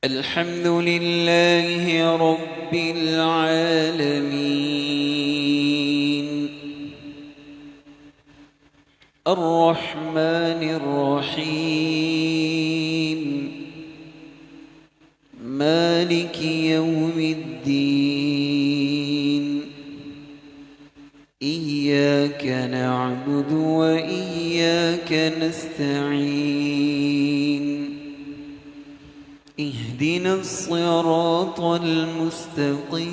الحمد لله رب العالمين الرحمن الرحيم مالك يوم الدين إياك نعبد وإياك نستعين اهدنا الصراط المستقيم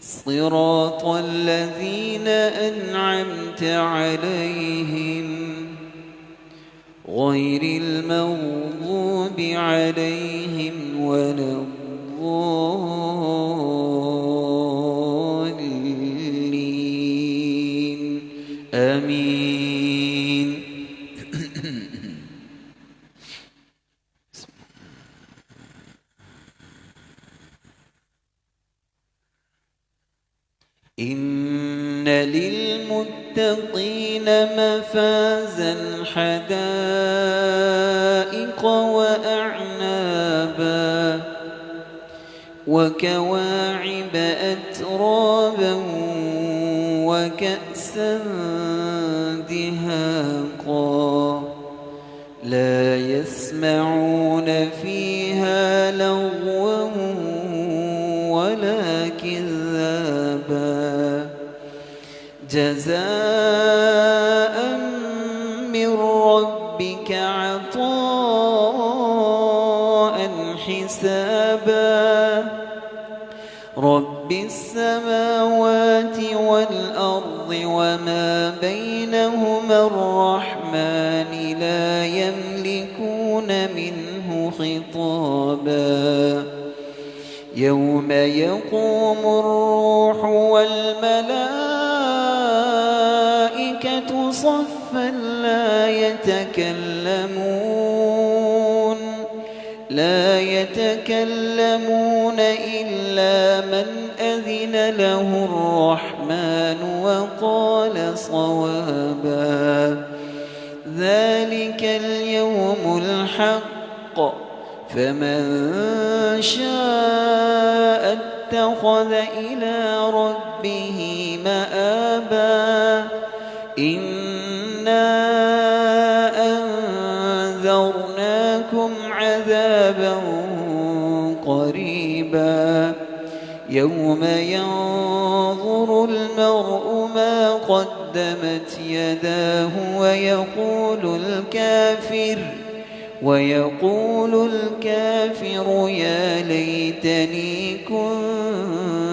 صراط الذين أنعمت عليهم غير المغضوب عليهم ولا الضالين آمين. إن للمتقين مفازا حدائق وأعنابا وكواعب أترابا وكأسا دهاقا لا يسمعون فيها لغوا ولا كذابا جزاء من ربك عطاء حسابا رب السماوات والأرض وما بينهما الرحمن لا يملكون منه خطابا يوم يقوم الروح والملائكة صفا لا يتكلمون إلا من أذن له الرحمن وقال صوابا ذلك اليوم الحق فمن شاء اتخذ إلى ربه مآبا إنا أنذرناكم عذابا قريبا يوم ينظر المرء ما قدمت يداه ويقول الكافر يا ليتني كنت